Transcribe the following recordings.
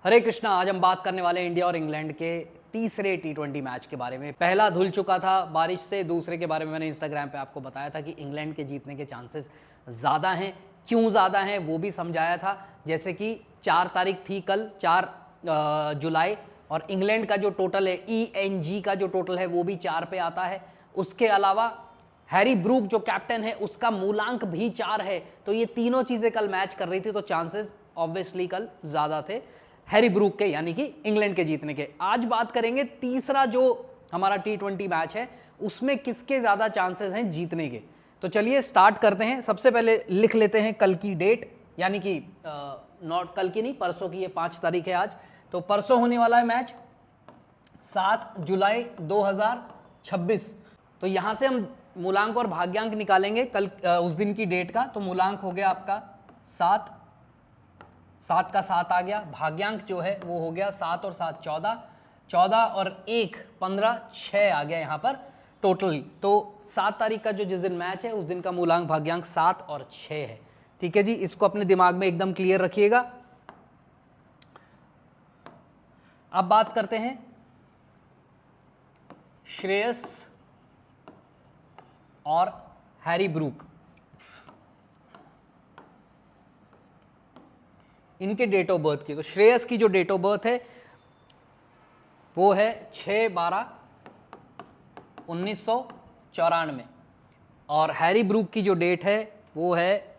हरे कृष्णा। आज हम बात करने वाले हैं इंडिया और इंग्लैंड के तीसरे टी20 मैच के बारे में। पहला धुल चुका था बारिश से, दूसरे के बारे में मैंने इंस्टाग्राम पे आपको बताया था कि इंग्लैंड के जीतने के चांसेस ज़्यादा हैं। क्यों ज़्यादा हैं वो भी समझाया था। जैसे कि 4 तारीख थी कल, 4 जुलाई, और इंग्लैंड का जो टोटल है ENG का जो टोटल है वो भी 4 पे आता है। उसके अलावा हैरी ब्रूक जो कैप्टन है उसका मूलांक भी 4 है। तो ये तीनों चीज़ें कल मैच कर रही थी, तो चांसेस ऑब्वियसली कल ज़्यादा थे हैरी ब्रूक के, यानी कि इंग्लैंड के जीतने के। आज बात करेंगे तीसरा जो हमारा टी20 मैच है उसमें किसके ज़्यादा चांसेस हैं जीतने के। तो चलिए स्टार्ट करते हैं। सबसे पहले लिख लेते हैं कल की डेट, यानी कि नॉट कल की नहीं, परसों की। ये 5 तारीख है आज, तो परसों होने वाला है मैच 7 जुलाई 2026। तो यहाँ से हम मूलांक और भाग्यांक निकालेंगे कल उस दिन की डेट का। तो मूलांक हो गया आपका 7 का 7 आ गया। भाग्यांक जो है वो हो गया 7 और 7 14, 14 और 1 15, 6 आ गया यहाँ पर टोटल। तो 7 तारीख का जो जिस दिन मैच है उस दिन का मूलांक भाग्यांक 7 और 6 है। ठीक है जी, इसको अपने दिमाग में एकदम क्लियर रखिएगा। अब बात करते हैं श्रेयस और हैरी ब्रूक, इनके डेट ऑफ बर्थ की। तो श्रेयस की जो डेट ऑफ बर्थ है वो है 6/12/1994, और हैरी ब्रूक की जो डेट है वो है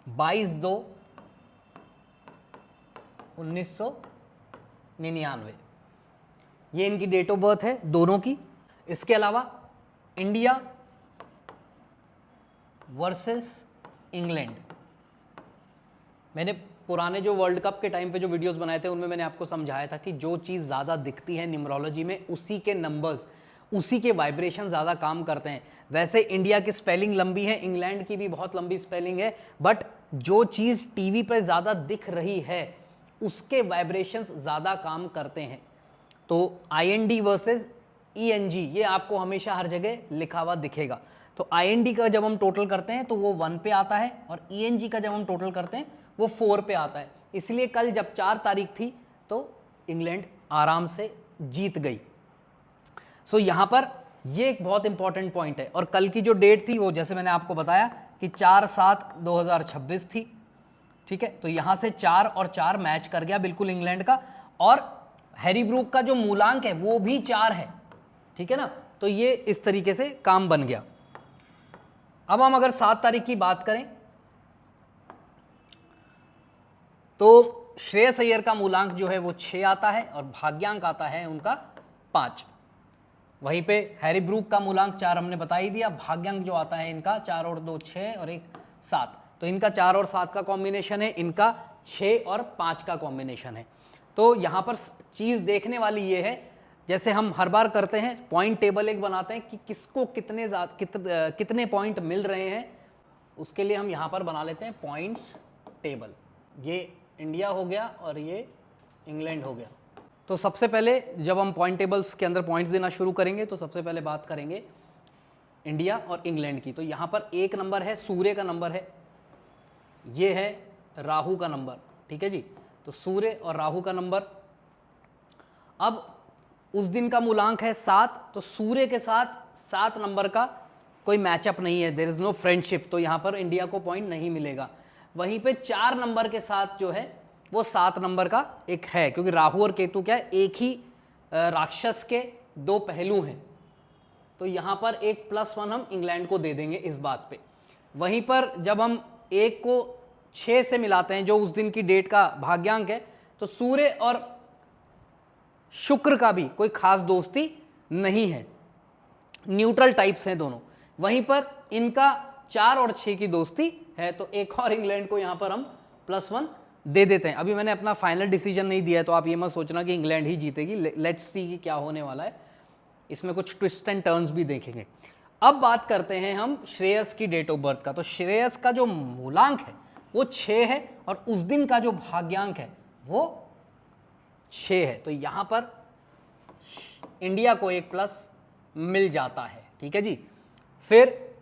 22/2/1999। ये इनकी डेट ऑफ बर्थ है दोनों की। इसके अलावा इंडिया वर्सेस इंग्लैंड, मैंने पुराने जो वर्ल्ड कप के टाइम पे जो वीडियोस बनाए थे उनमें मैंने आपको समझाया था कि जो चीज़ ज़्यादा दिखती है न्यूमरोलॉजी में उसी के नंबर्स, उसी के वाइब्रेशन ज़्यादा काम करते हैं। वैसे इंडिया की स्पेलिंग लंबी है, इंग्लैंड की भी बहुत लंबी स्पेलिंग है, बट जो चीज़ टीवी पर ज़्यादा दिख रही है उसके वाइब्रेशंस ज़्यादा काम करते हैं। तो IND वर्सेस ENG ये आपको हमेशा हर जगह लिखा हुआ दिखेगा। तो IND का जब हम टोटल करते हैं तो वो 1 पे आता है, और ENG का जब हम टोटल करते हैं वो 4 पे आता है। इसलिए कल जब 4 तारीख थी तो इंग्लैंड आराम से जीत गई। सो यहाँ पर ये एक बहुत इंपॉर्टेंट पॉइंट है। और कल की जो डेट थी वो जैसे मैंने आपको बताया कि 4/7/2026 थी। ठीक है, तो यहाँ से 4 और 4 मैच कर गया बिल्कुल इंग्लैंड का, और हैरी ब्रूक का जो मूलांक है वो भी 4 है। ठीक है ना, तो ये इस तरीके से काम बन गया। अब हम अगर 7 तारीख की बात करें तो श्रेयस अय्यर का मूलांक जो है वो 6 आता है, और भाग्यांक आता है उनका 5। वहीं पे हैरी ब्रूक का मूलांक 4 हमने बता ही दिया। भाग्यांक जो आता है इनका 4 और 2 6 और 1 7। तो इनका 4 और 7 का कॉम्बिनेशन है, इनका 6 और 5 का कॉम्बिनेशन है। तो यहाँ पर चीज़ देखने वाली ये है, जैसे हम हर बार करते हैं पॉइंट टेबल एक बनाते हैं कि किसको कितने पॉइंट मिल रहे हैं। उसके लिए हम यहाँ पर बना लेते हैं पॉइंट्स टेबल। ये इंडिया हो गया और ये इंग्लैंड हो गया। तो सबसे पहले जब हम पॉइंट टेबल्स के अंदर पॉइंट्स देना शुरू करेंगे तो सबसे पहले बात करेंगे इंडिया और इंग्लैंड की। तो यहाँ पर 1 नंबर है सूर्य का नंबर है, ये है राहु का नंबर। ठीक है जी, तो सूर्य और राहु का नंबर। अब उस दिन का मूलांक है 7, तो सूर्य के साथ 7 नंबर का कोई मैचअप नहीं है, देयर इज नो फ्रेंडशिप, तो यहाँ पर इंडिया को पॉइंट नहीं मिलेगा। वहीं पे 4 नंबर के साथ जो है वो 7 नंबर का एक है, क्योंकि राहु और केतु क्या है, एक ही राक्षस के 2 पहलू हैं। तो यहाँ पर एक +1 हम इंग्लैंड को दे देंगे इस बात पे। वहीं पर जब हम 1 को 6 से मिलाते हैं जो उस दिन की डेट का भाग्यांक है, तो सूर्य और शुक्र का भी कोई खास दोस्ती नहीं है, न्यूट्रल टाइप्स हैं दोनों। वहीं पर इनका 4 और 6 की दोस्ती है, तो एक और इंग्लैंड को यहाँ पर हम +1 दे देते हैं। अभी मैंने अपना फाइनल डिसीजन नहीं दिया है, तो आप ये मत सोचना कि इंग्लैंड ही जीतेगी। लेट्स सी कि क्या होने वाला है, इसमें कुछ ट्विस्ट एंड टर्न्स भी देखेंगे। अब बात करते हैं हम श्रेयस की डेट ऑफ बर्थ का। तो श्रेयस का जो मूलांक है वो 6 है, और उस दिन का जो भाग्यांक है वो 6 है। तो यहाँ पर इंडिया को एक प्लस मिल जाता है। ठीक है जी, फिर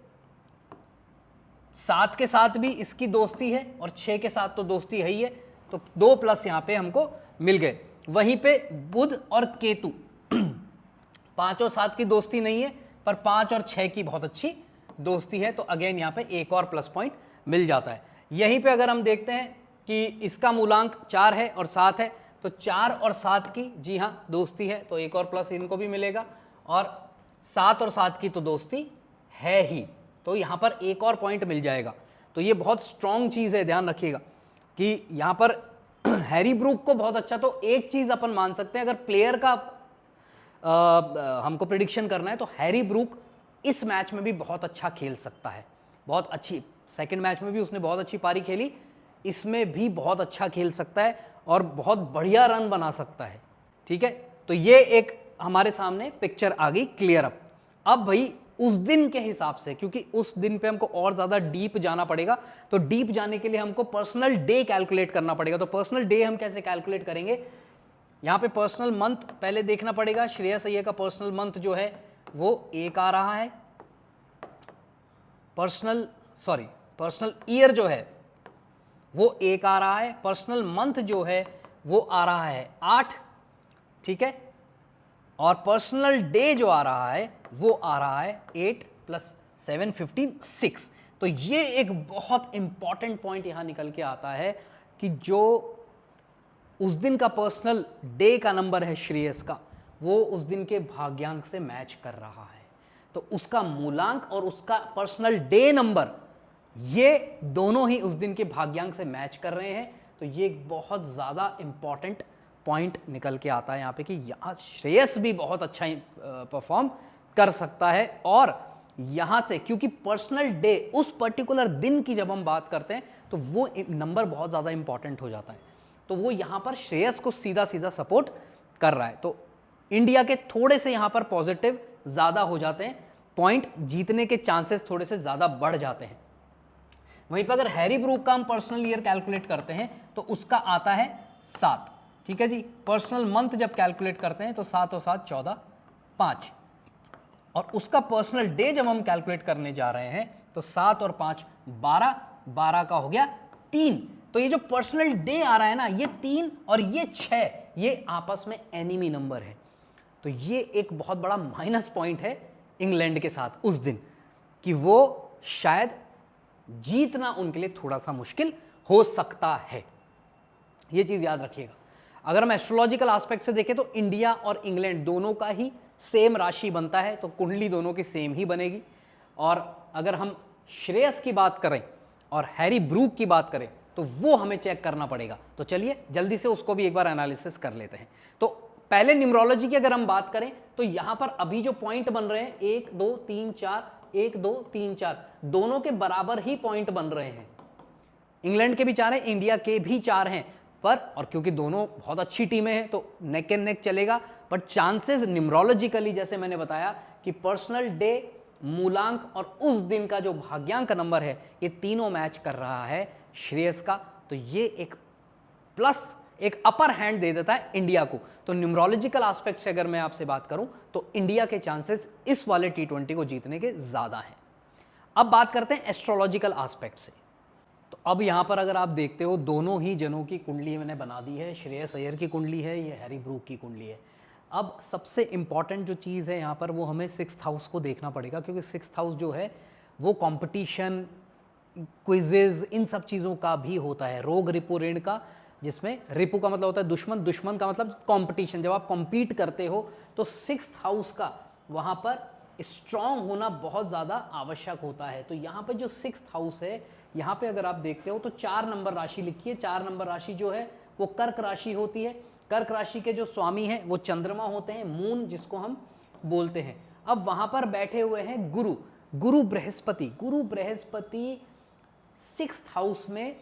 7 के साथ भी इसकी दोस्ती है और 6 के साथ तो दोस्ती है ही है, तो 2 प्लस यहाँ पे हमको मिल गए। वहीं पे बुध और केतु 5 और 7 की दोस्ती नहीं है, पर 5 और 6 की बहुत अच्छी दोस्ती है, तो अगेन यहाँ पे एक और प्लस पॉइंट मिल जाता है। यहीं पे अगर हम देखते हैं कि इसका मूलांक 4 है और 7 है, तो 4 और 7 की जी हाँ दोस्ती है, तो एक और प्लस इनको भी मिलेगा, और 7 और 7 की तो दोस्ती है ही, तो यहाँ पर एक और पॉइंट मिल जाएगा। तो ये बहुत स्ट्रॉन्ग चीज़ है, ध्यान रखिएगा कि यहाँ पर हैरी ब्रूक को बहुत अच्छा, तो एक चीज़ अपन मान सकते हैं, अगर प्लेयर का हमको प्रिडिक्शन करना है तो हैरी ब्रूक इस मैच में भी बहुत अच्छा खेल सकता है, बहुत अच्छी, सेकंड मैच में भी उसने बहुत अच्छी पारी खेली, इसमें भी बहुत अच्छा खेल सकता है और बहुत बढ़िया रन बना सकता है। ठीक है, तो ये एक हमारे सामने पिक्चर आ गई क्लियर अप। अब भाई उस दिन के हिसाब से, क्योंकि उस दिन पे हमको और ज़्यादा डीप जाना पड़ेगा, तो डीप जाने के लिए हमको पर्सनल डे कैलकुलेट करना पड़ेगा। तो पर्सनल डे हम कैसे कैलकुलेट करेंगे, यहाँ पे पर्सनल मंथ पहले देखना पड़ेगा। श्रेयस अय्यर का पर्सनल मंथ जो है वो 1 आ रहा है, पर्सनल ईयर जो है वो 1 आ रहा है, पर्सनल मंथ जो है वो आ रहा है 8, ठीक है, और पर्सनल डे जो आ रहा है वो आ रहा है 8 + 7 15 6। तो ये एक बहुत इंपॉर्टेंट पॉइंट यहां निकल के आता है कि जो उस दिन का पर्सनल डे का नंबर है श्रेयस का, वो उस दिन के भाग्यांक से मैच कर रहा है, तो उसका मूलांक और उसका पर्सनल डे नंबर ये दोनों ही उस दिन के भाग्यांक से मैच कर रहे हैं। तो ये एक बहुत ज़्यादा इंपॉर्टेंट पॉइंट निकल के आता है यहाँ पे कि यहाँ श्रेयस भी बहुत अच्छा परफॉर्म कर सकता है। और यहाँ से क्योंकि पर्सनल डे उस पर्टिकुलर दिन की जब हम बात करते हैं तो वो नंबर बहुत ज़्यादा इंपॉर्टेंट हो जाता है, तो वो यहाँ पर श्रेयस को सीधा सीधा सपोर्ट कर रहा है। तो इंडिया के थोड़े से यहाँ पर पॉजिटिव ज़्यादा हो जाते हैं, पॉइंट जीतने के चांसेस थोड़े से ज़्यादा बढ़ जाते हैं। वहीं पर अगर हैरी ब्रूक का हम पर्सनल ईयर कैलकुलेट करते हैं तो उसका आता है 7, ठीक है जी। पर्सनल मंथ जब कैलकुलेट करते हैं तो 7 और 7 14 5, और उसका पर्सनल डे जब हम कैलकुलेट करने जा रहे हैं तो 7 और 5 12, 12 का हो गया 3। तो ये जो पर्सनल डे आ रहा है ना, ये 3 और ये 6, ये आपस में एनिमी नंबर है। तो ये एक बहुत बड़ा माइनस पॉइंट है इंग्लैंड के साथ उस दिन, कि वो शायद जीतना उनके लिए थोड़ा सा मुश्किल हो सकता है, ये चीज़ याद रखिएगा। अगर हम एस्ट्रोलॉजिकल एस्पेक्ट से देखें तो इंडिया और इंग्लैंड दोनों का ही सेम राशि बनता है, तो कुंडली दोनों की सेम ही बनेगी। और अगर हम श्रेयस की बात करें और हैरी ब्रूक की बात करें तो वो हमें चेक करना पड़ेगा। तो चलिए जल्दी से उसको भी एक बार एनालिसिस कर लेते हैं। तो पहले न्यूमरोलॉजी की अगर हम बात करें तो यहां पर अभी जो पॉइंट बन रहे हैं 1 2 3 4, 1 2 3 4, दोनों के बराबर ही पॉइंट बन रहे हैं। इंग्लैंड के भी 4 हैं, इंडिया के भी 4 हैं, पर और क्योंकि दोनों बहुत अच्छी टीमें हैं तो नेक एंड नेक चलेगा। बट चांसेस न्यूमरोलॉजिकली जैसे मैंने बताया कि पर्सनल डे, मूलांक और उस दिन का जो भाग्यांक नंबर है, ये तीनों मैच कर रहा है श्रेयस का। तो ये एक प्लस, एक अपर हैंड दे देता है इंडिया को। तो न्यूमरोलॉजिकल एस्पेक्ट से अगर मैं आपसे बात करूं तो इंडिया के चांसेस इस वाले T20 को जीतने के ज़्यादा हैं। अब बात करते हैं एस्ट्रोलॉजिकल एस्पेक्ट से। तो अब यहाँ पर अगर आप देखते हो दोनों ही जनों की कुंडली मैंने बना दी है, श्रेयस अय्यर की कुंडली है, ये हैरी ब्रूक की कुंडली है। अब सबसे इंपॉर्टेंट जो चीज़ है यहाँ पर वो हमें 6th हाउस को देखना पड़ेगा, क्योंकि 6th हाउस जो है वो कंपटीशन, क्विजेज, इन सब चीज़ों का भी होता है। रोग रिपु ऋण का, जिसमें रिपु का मतलब होता है दुश्मन, दुश्मन का मतलब कंपटीशन। जब आप कॉम्पीट करते हो तो 6th हाउस का वहाँ पर स्ट्रॉन्ग होना बहुत ज़्यादा आवश्यक होता है। तो यहाँ पर जो 6th हाउस है, यहाँ पे अगर आप देखते हो तो 4 नंबर राशि लिखी है। 4 नंबर राशि जो है वो कर्क राशि होती है। कर्क राशि के जो स्वामी हैं वो चंद्रमा होते हैं, मून जिसको हम बोलते हैं। अब वहाँ पर बैठे हुए हैं गुरु बृहस्पति 6th हाउस में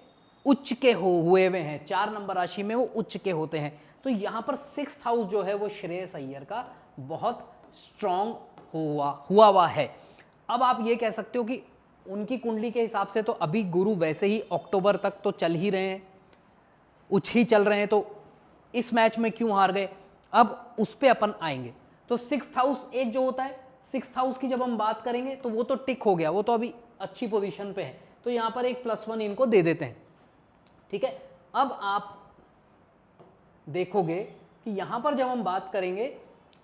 उच्च के हुए हैं। 4 नंबर राशि में वो उच्च के होते हैं। तो यहाँ पर 6th हाउस जो है वो श्रेयस अय्यर का बहुत स्ट्रॉन्ग हुआ है। अब आप ये कह सकते हो कि उनकी कुंडली के हिसाब से तो अभी गुरु वैसे ही अक्टूबर तक तो चल ही रहे हैं, उच्च ही चल रहे हैं, तो इस मैच में क्यों हार गए। अब उस पे अपन आएंगे। तो 6th हाउस एक जो होता है, 6th हाउस की जब हम बात करेंगे तो वो तो टिक हो गया, वो तो अभी अच्छी पोजीशन पे है। तो यहाँ पर एक +1 इनको दे देते हैं। ठीक है, अब आप देखोगे कि यहां पर जब हम बात करेंगे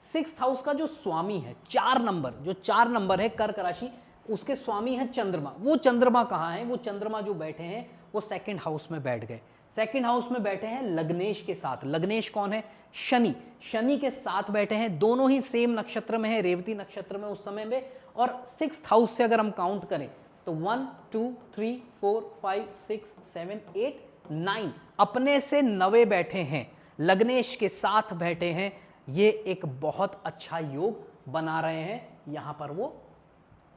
6th हाउस का जो स्वामी है 4 नंबर, जो 4 नंबर है कर्क राशि, उसके स्वामी है चंद्रमा। वो चंद्रमा कहाँ है? वो चंद्रमा जो बैठे हैं वो 2nd हाउस में बैठ गए। 2nd हाउस में बैठे हैं लग्नेश के साथ। लग्नेश कौन है? शनि। शनि के साथ बैठे हैं, दोनों ही सेम नक्षत्र में है, रेवती नक्षत्र में उस समय में। और 6th हाउस से अगर हम काउंट करें तो 1 2 3 4 5 6 7 8 9 अपने से 9 बैठे हैं, लग्नेश के साथ बैठे हैं। ये एक बहुत अच्छा योग बना रहे हैं, यहां पर वो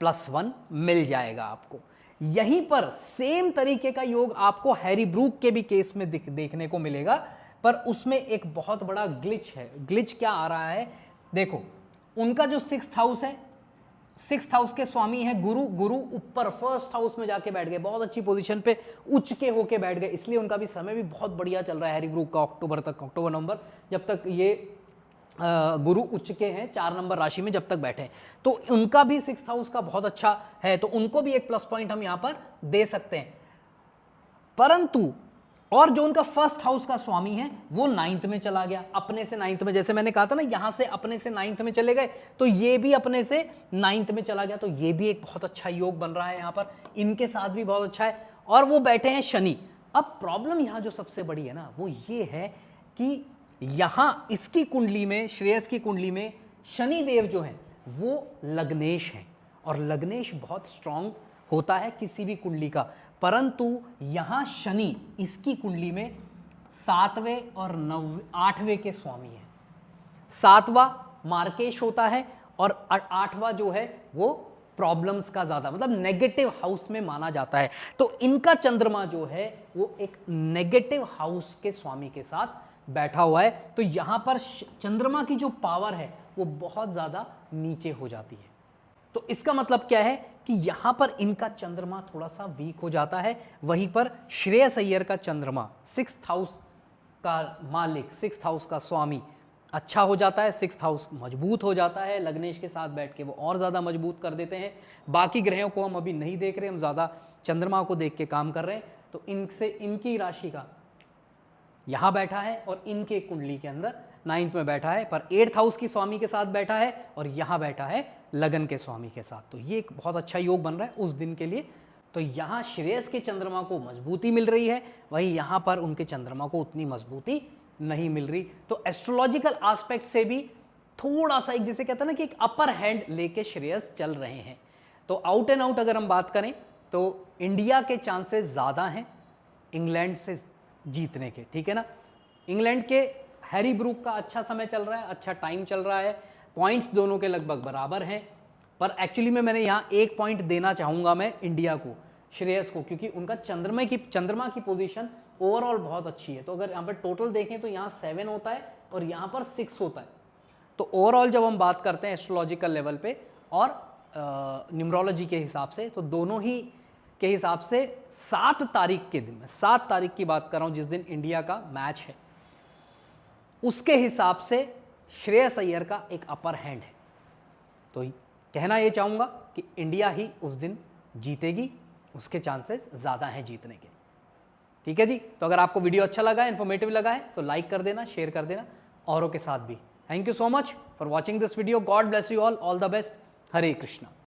+1 मिल जाएगा आपको। यहीं पर सेम तरीके का योग आपको हैरी ब्रूक के भी केस में देखने को मिलेगा, पर उसमें एक बहुत बड़ा ग्लिच है। ग्लिच क्या आ रहा है? देखो, उनका जो 6th हाउस है, 6th हाउस के स्वामी है गुरु। गुरु ऊपर 1st हाउस में जाके बैठ गए, बहुत अच्छी पोजीशन पे उच्च के होके बैठ गए, इसलिए उनका भी समय भी बहुत बढ़िया चल रहा है हैरी ब्रूक का, अक्टूबर तक, अक्टूबर नवंबर, जब तक ये गुरु उच्च के हैं 4 नंबर राशि में जब तक बैठे हैं, तो उनका भी 6th हाउस का बहुत अच्छा है, तो उनको भी एक +पॉइंट हम यहां पर दे सकते हैं। परंतु और जो उनका 1st हाउस का स्वामी है वो 9th में चला गया, अपने से 9th में, जैसे मैंने कहा था ना, यहां से अपने से 9th में चले गए, तो ये भी अपने से 9th में चला गया, तो ये भी एक बहुत अच्छा योग बन रहा है यहां पर, इनके साथ भी बहुत अच्छा है। और वो बैठे हैं शनि। अब प्रॉब्लम यहां जो सबसे बड़ी है ना, वो ये है कि यहां इसकी कुंडली में, श्रेयस की कुंडली में शनि देव जो है वो लग्नेश है, और लग्नेश बहुत स्ट्रांग होता है किसी भी कुंडली का, परंतु यहां शनि इसकी कुंडली में 7वें और 8वें के स्वामी है। 7वां मार्केश होता है और 8वां जो है वो प्रॉब्लम्स का ज्यादा, मतलब नेगेटिव हाउस में माना जाता है। तो इनका चंद्रमा जो है वो एक नेगेटिव हाउस के स्वामी के साथ बैठा हुआ है, तो यहां पर चंद्रमा की जो पावर है वो बहुत ज्यादा नीचे हो जाती है। तो इसका मतलब क्या है कि यहां पर इनका चंद्रमा थोड़ा सा वीक हो जाता है। वहीं पर श्रेयस अय्यर का चंद्रमा 6th हाउस का मालिक, 6th हाउस का स्वामी अच्छा हो जाता है, 6th हाउस मजबूत हो जाता है, लग्नेश के साथ बैठ के वो और ज़्यादा मजबूत कर देते हैं। बाकी ग्रहों को हम अभी नहीं देख रहे, हम ज़्यादा चंद्रमा को देख के काम कर रहे हैं। तो इनसे इनकी राशि का यहाँ बैठा है और इनके कुंडली के अंदर 9th में बैठा है, पर 8th हाउस की स्वामी के साथ बैठा है और यहाँ बैठा है लगन के स्वामी के साथ। तो ये एक बहुत अच्छा योग बन रहा है उस दिन के लिए। तो यहाँ श्रेयस के चंद्रमा को मजबूती मिल रही है, वहीं यहाँ पर उनके चंद्रमा को उतनी मजबूती नहीं मिल रही। तो एस्ट्रोलॉजिकल एस्पेक्ट से भी थोड़ा सा एक, जिसे कहते हैं ना कि एक अपर हैंड लेके श्रेयस चल रहे हैं। तो आउट एंड आउट अगर हम बात करें तो इंडिया के चांसेस ज़्यादा हैं इंग्लैंड से जीतने के, ठीक है ना। इंग्लैंड के हैरी ब्रूक का अच्छा समय चल रहा है, अच्छा टाइम चल रहा है, पॉइंट्स दोनों के लगभग बराबर हैं, पर एक्चुअली में मैंने यहाँ 1 पॉइंट देना चाहूँगा मैं इंडिया को, श्रेयस को, क्योंकि उनका चंद्रमा की पोजीशन ओवरऑल बहुत अच्छी है। तो अगर यहाँ पर टोटल देखें तो यहाँ 7 होता है और यहाँ पर 6 होता है। तो ओवरऑल जब हम बात करते हैं एस्ट्रोलॉजिकल लेवल पे और न्यूमरोलॉजी के हिसाब से, तो दोनों ही के हिसाब से 7 तारीख के दिन, मैं 7 तारीख की बात कर रहा हूँ जिस दिन इंडिया का मैच है, उसके हिसाब से श्रेयस अय्यर का एक अपर हैंड है। तो कहना ये चाहूँगा कि इंडिया ही उस दिन जीतेगी, उसके चांसेस ज़्यादा हैं जीतने के। ठीक है जी। तो अगर आपको वीडियो अच्छा लगा है, इन्फॉर्मेटिव लगा है, तो लाइक कर देना, शेयर कर देना औरों के साथ भी। Thank you so much for watching this video. God bless you all the best. Hare Krishna.